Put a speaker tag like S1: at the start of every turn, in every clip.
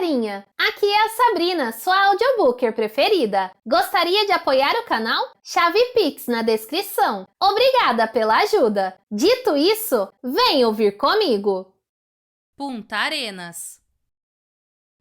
S1: galerinha! Aqui é a Sabrina, sua audiobooker preferida. Gostaria de apoiar o canal? Chave Pix na descrição. Obrigada pela ajuda! Dito isso, vem ouvir comigo!
S2: Punta Arenas.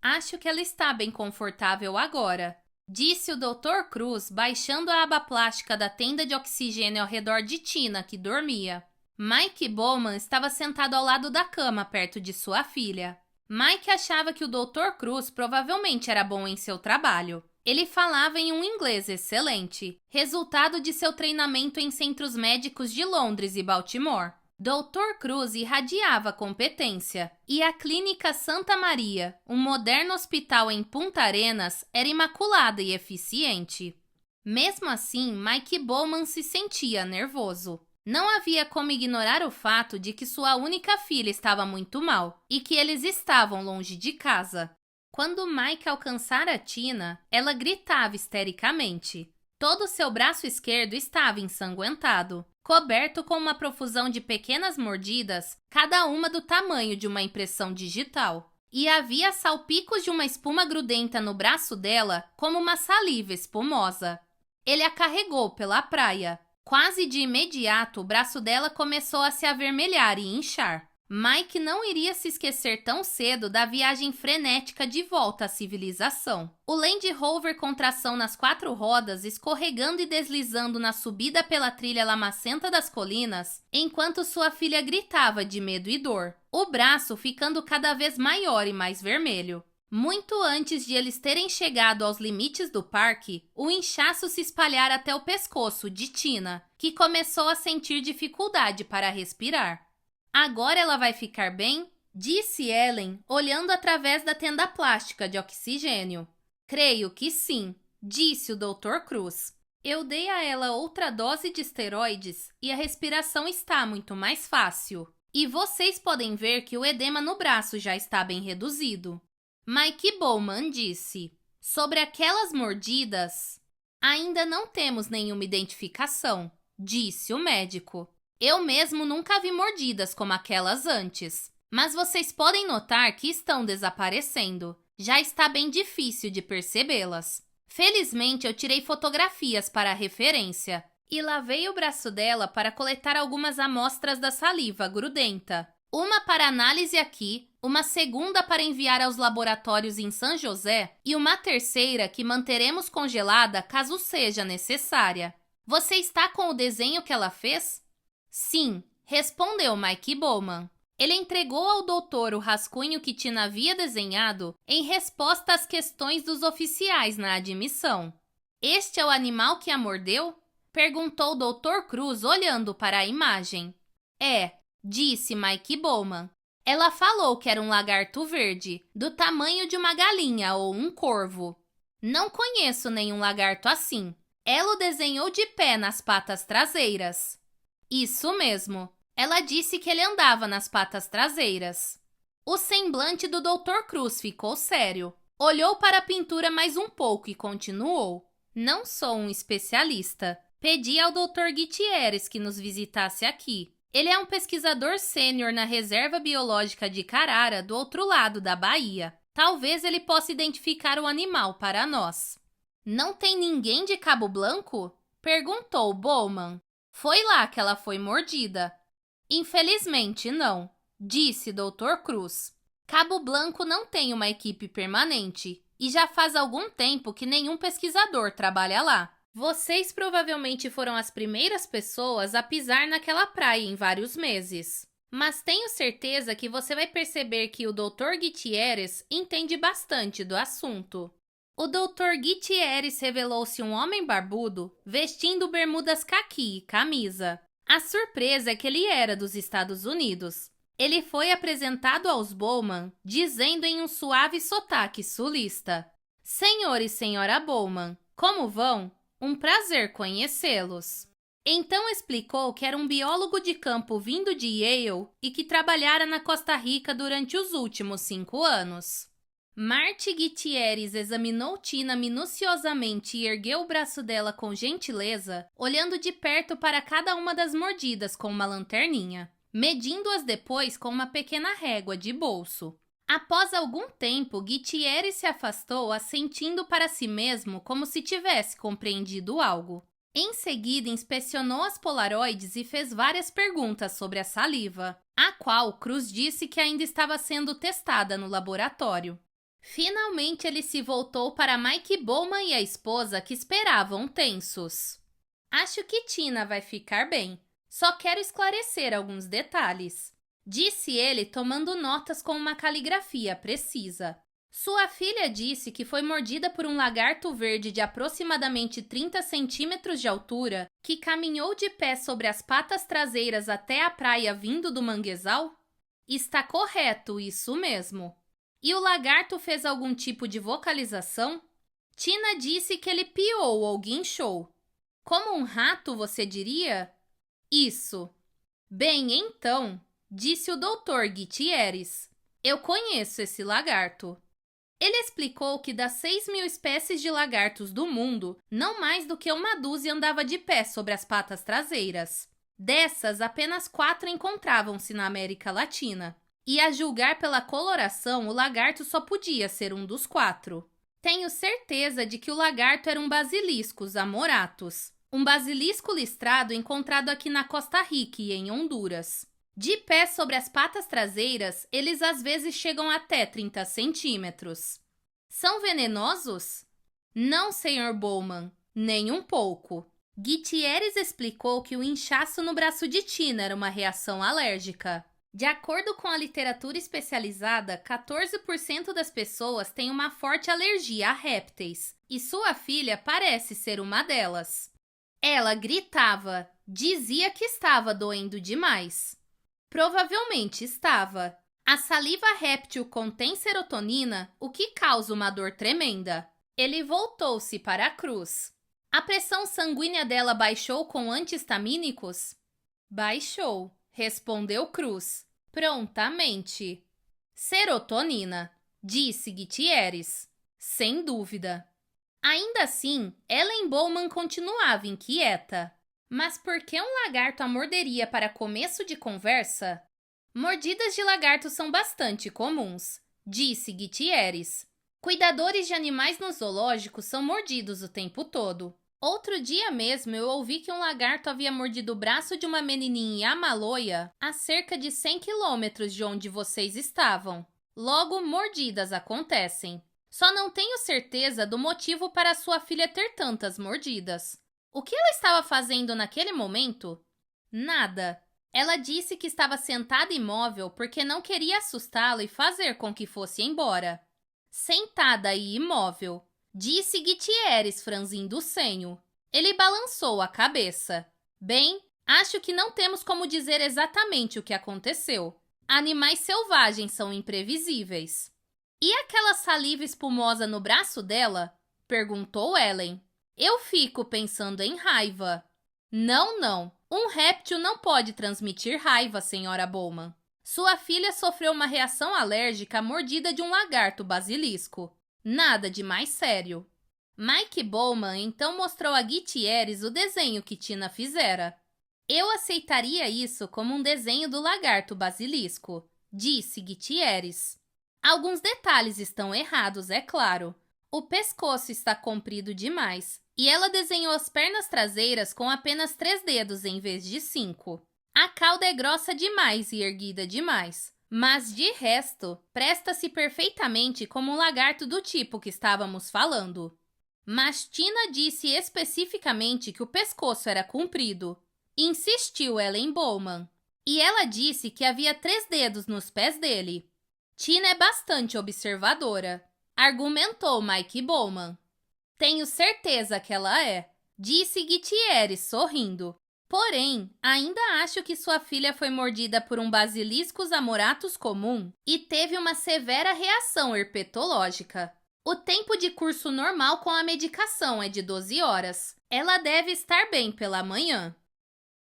S2: Acho que ela está bem confortável agora, disse o Dr. Cruz, baixando a aba plástica da tenda de oxigênio ao redor de Tina, que dormia. Mike Bowman estava sentado ao lado da cama, perto de sua filha. Mike achava que o Dr. Cruz provavelmente era bom em seu trabalho. Ele falava em um inglês excelente, resultado de seu treinamento em centros médicos de Londres e Baltimore. Dr. Cruz irradiava competência, e a Clínica Santa Maria, um moderno hospital em Punta Arenas, era imaculada e eficiente. Mesmo assim, Mike Bowman se sentia nervoso. Não havia como ignorar o fato de que sua única filha estava muito mal e que eles estavam longe de casa. Quando Mike alcançara Tina, ela gritava histericamente. Todo seu braço esquerdo estava ensanguentado, coberto com uma profusão de pequenas mordidas, cada uma do tamanho de uma impressão digital. E havia salpicos de uma espuma grudenta no braço dela, como uma saliva espumosa. Ele a carregou pela praia. Quase de imediato, o braço dela começou a se avermelhar e inchar. Mike não iria se esquecer tão cedo da viagem frenética de volta à civilização. O Land Rover com tração nas 4 rodas, escorregando e deslizando na subida pela trilha lamacenta das colinas, enquanto sua filha gritava de medo e dor, o braço ficando cada vez maior e mais vermelho. Muito antes de eles terem chegado aos limites do parque, o inchaço se espalhara até o pescoço de Tina, que começou a sentir dificuldade para respirar. Agora ela vai ficar bem? Disse Ellen, olhando através da tenda plástica de oxigênio. Creio que sim, disse o Dr. Cruz. Eu dei a ela outra dose de esteroides e a respiração está muito mais fácil. E vocês podem ver que o edema no braço já está bem reduzido. Mike Bowman disse. Sobre aquelas mordidas, ainda não temos nenhuma identificação, disse o médico. Eu mesmo nunca vi mordidas como aquelas antes, mas vocês podem notar que estão desaparecendo. Já está bem difícil de percebê-las. Felizmente, eu tirei fotografias para referência e lavei o braço dela para coletar algumas amostras da saliva grudenta. Uma para análise aqui, uma segunda para enviar aos laboratórios em São José e uma terceira que manteremos congelada caso seja necessária. Você está com o desenho que ela fez? Sim, respondeu Mike Bowman. Ele entregou ao doutor o rascunho que Tina havia desenhado em resposta às questões dos oficiais na admissão. Este é o animal que a mordeu? Perguntou o Dr. Cruz olhando para a imagem. É, disse Mike Bowman. Ela falou que era um lagarto verde, do tamanho de uma galinha ou um corvo. Não conheço nenhum lagarto assim. Ela o desenhou de pé nas patas traseiras. Isso mesmo. Ela disse que ele andava nas patas traseiras. O semblante do Dr. Cruz ficou sério. Olhou para a pintura mais um pouco e continuou. Não sou um especialista. Pedi ao Dr. Gutierrez que nos visitasse aqui. Ele é um pesquisador sênior na Reserva Biológica de Carrara, do outro lado da Bahia. Talvez ele possa identificar o animal para nós. Não tem ninguém de Cabo Blanco? Perguntou Bowman. Foi lá que ela foi mordida. Infelizmente, não, disse Dr. Cruz. Cabo Blanco não tem uma equipe permanente e já faz algum tempo que nenhum pesquisador trabalha lá. Vocês provavelmente foram as primeiras pessoas a pisar naquela praia em vários meses. Mas tenho certeza que você vai perceber que o Dr. Gutierrez entende bastante do assunto. O Dr. Gutierrez revelou-se um homem barbudo, vestindo bermudas caqui e camisa. A surpresa é que ele era dos Estados Unidos. Ele foi apresentado aos Bowman, dizendo em um suave sotaque sulista. Senhor e senhora Bowman, como vão? Um prazer conhecê-los. Então explicou que era um biólogo de campo vindo de Yale e que trabalhara na Costa Rica durante os últimos 5 anos. Marty Gutierrez examinou Tina minuciosamente e ergueu o braço dela com gentileza, olhando de perto para cada uma das mordidas com uma lanterninha, medindo-as depois com uma pequena régua de bolso. Após algum tempo, Gutierrez se afastou, assentindo para si mesmo como se tivesse compreendido algo. Em seguida, inspecionou as polaroides e fez várias perguntas sobre a saliva, a qual Cruz disse que ainda estava sendo testada no laboratório. Finalmente, ele se voltou para Mike Bowman e a esposa, que esperavam tensos. Acho que Tina vai ficar bem. Só quero esclarecer alguns detalhes, disse ele, tomando notas com uma caligrafia precisa. Sua filha disse que foi mordida por um lagarto verde de aproximadamente 30 centímetros de altura, que caminhou de pé sobre as patas traseiras até a praia vindo do manguezal? Está correto, isso mesmo. E o lagarto fez algum tipo de vocalização? Tina disse que ele piou ou guinchou. Como um rato, você diria? Isso. Bem, então, disse o Dr. Gutierrez. Eu conheço esse lagarto. Ele explicou que das 6.000 espécies de lagartos do mundo, não mais do que uma dúzia andava de pé sobre as patas traseiras. Dessas, apenas 4 encontravam-se na América Latina. E a julgar pela coloração, o lagarto só podia ser um dos 4. Tenho certeza de que o lagarto era um basiliscus amoratus, um basilisco listrado encontrado aqui na Costa Rica e em Honduras. De pé sobre as patas traseiras, eles às vezes chegam até 30 centímetros. São venenosos? Não, Sr. Bowman, nem um pouco. Gutierrez explicou que o inchaço no braço de Tina era uma reação alérgica. De acordo com a literatura especializada, 14% das pessoas têm uma forte alergia a répteis, e sua filha parece ser uma delas. Ela gritava, dizia que estava doendo demais. Provavelmente estava. A saliva réptil contém serotonina, o que causa uma dor tremenda. Ele voltou-se para a Cruz. A pressão sanguínea dela baixou com anti-histamínicos? Baixou, respondeu Cruz, prontamente. Serotonina, disse Gutierrez. Sem dúvida. Ainda assim, Ellen Bowman continuava inquieta. Mas por que um lagarto a morderia para começo de conversa? Mordidas de lagarto são bastante comuns, disse Gutierrez. Cuidadores de animais no zoológico são mordidos o tempo todo. Outro dia mesmo eu ouvi que um lagarto havia mordido o braço de uma menininha em Amaloia, a cerca de 100 quilômetros de onde vocês estavam. Logo, mordidas acontecem. Só não tenho certeza do motivo para sua filha ter tantas mordidas. O que ela estava fazendo naquele momento? Nada. Ela disse que estava sentada imóvel porque não queria assustá-lo e fazer com que fosse embora. Sentada e imóvel, disse Gutierrez, franzindo o senho. Ele balançou a cabeça. Bem, acho que não temos como dizer exatamente o que aconteceu. Animais selvagens são imprevisíveis. E aquela saliva espumosa no braço dela? Perguntou Ellen. Eu fico pensando em raiva. Não. Um réptil não pode transmitir raiva, Sra. Bowman. Sua filha sofreu uma reação alérgica à mordida de um lagarto basilisco. Nada de mais sério. Mike Bowman então mostrou a Gutierrez o desenho que Tina fizera. Eu aceitaria isso como um desenho do lagarto basilisco, disse Gutierrez. Alguns detalhes estão errados, é claro. O pescoço está comprido demais e ela desenhou as pernas traseiras com apenas 3 dedos em vez de 5. A cauda é grossa demais e erguida demais, mas de resto, presta-se perfeitamente como um lagarto do tipo que estávamos falando. Mas Tina disse especificamente que o pescoço era comprido. Insistiu Ellen Bowman. E ela disse que havia 3 dedos nos pés dele. Tina é bastante observadora, argumentou Mike Bowman. Tenho certeza que ela é, disse Gutierrez sorrindo. Porém, ainda acho que sua filha foi mordida por um Basiliscus amoratus comum e teve uma severa reação herpetológica. O tempo de curso normal com a medicação é de 12 horas. Ela deve estar bem pela manhã.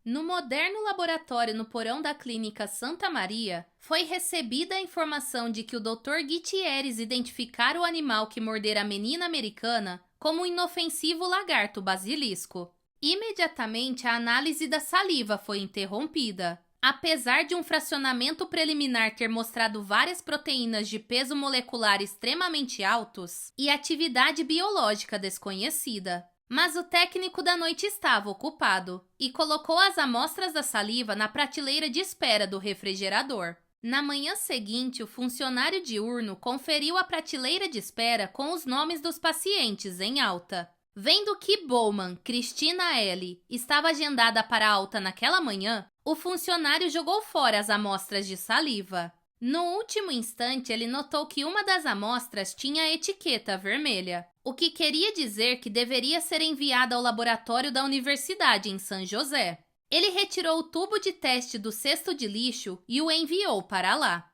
S2: No moderno laboratório no porão da Clínica Santa Maria, foi recebida a informação de que o Dr. Gutierrez identificara o animal que mordera a menina americana como um inofensivo lagarto basilisco. Imediatamente, a análise da saliva foi interrompida. Apesar de um fracionamento preliminar ter mostrado várias proteínas de peso molecular extremamente altos e atividade biológica desconhecida, mas o técnico da noite estava ocupado e colocou as amostras da saliva na prateleira de espera do refrigerador. Na manhã seguinte, o funcionário diurno conferiu a prateleira de espera com os nomes dos pacientes em alta. Vendo que Bowman, Cristina L. estava agendada para alta naquela manhã, o funcionário jogou fora as amostras de saliva. No último instante, ele notou que uma das amostras tinha a etiqueta vermelha, o que queria dizer que deveria ser enviada ao laboratório da universidade em San José. Ele retirou o tubo de teste do cesto de lixo e o enviou para lá.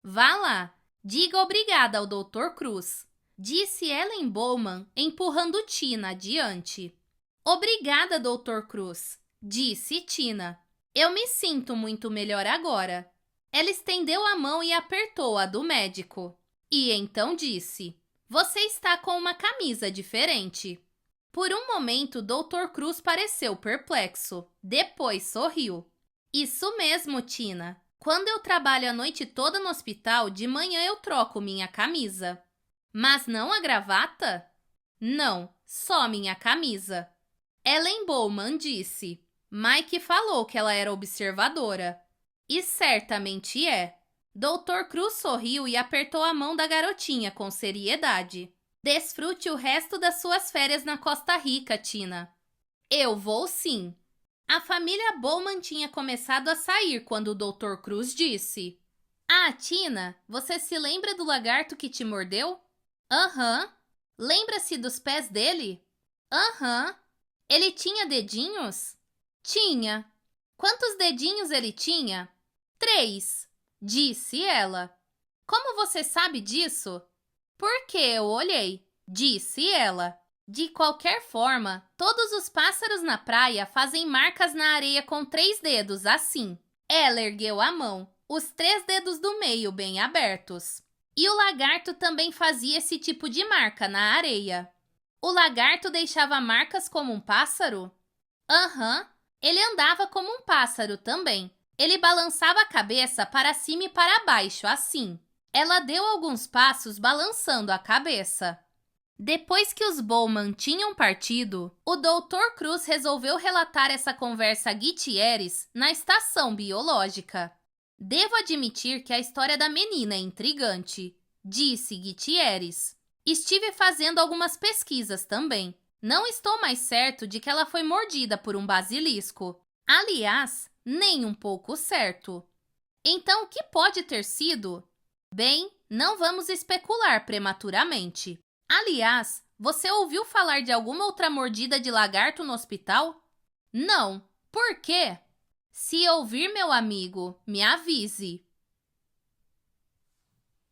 S2: Vá lá, diga obrigada ao Dr. Cruz, disse Ellen Bowman, empurrando Tina adiante. Obrigada, Dr. Cruz, disse Tina. Eu me sinto muito melhor agora. Ela estendeu a mão e apertou a do médico. E então disse, você está com uma camisa diferente. Por um momento, Dr. Cruz pareceu perplexo. Depois sorriu. Isso mesmo, Tina. Quando eu trabalho a noite toda no hospital, de manhã eu troco minha camisa. Mas não a gravata? Não, só minha camisa. Ellen Bowman disse. Mike falou que ela era observadora. E certamente é. Dr. Cruz sorriu e apertou a mão da garotinha com seriedade. Desfrute o resto das suas férias na Costa Rica, Tina. Eu vou sim. A família Bowman tinha começado a sair quando o Dr. Cruz disse. Ah, Tina, você se lembra do lagarto que te mordeu? Aham. Lembra-se dos pés dele? Aham. Ele tinha dedinhos? Tinha. Quantos dedinhos ele tinha? 3, disse ela. Como você sabe disso? Porque eu olhei, disse ela. De qualquer forma, todos os pássaros na praia fazem marcas na areia com 3 dedos, assim. Ela ergueu a mão, os 3 dedos do meio bem abertos. E o lagarto também fazia esse tipo de marca na areia. O lagarto deixava marcas como um pássaro? Aham, ele andava como um pássaro também. Ele balançava a cabeça para cima e para baixo, assim. Ela deu alguns passos balançando a cabeça. Depois que os Bowman tinham partido, o Dr. Cruz resolveu relatar essa conversa a Gutierrez na estação biológica. Devo admitir que a história da menina é intrigante, disse Gutierrez. Estive fazendo algumas pesquisas também. Não estou mais certo de que ela foi mordida por um basilisco. Aliás, nem um pouco certo. Então, o que pode ter sido? Bem, não vamos especular prematuramente. Aliás, você ouviu falar de alguma outra mordida de lagarto no hospital? Não. Por quê? Se ouvir, meu amigo, me avise.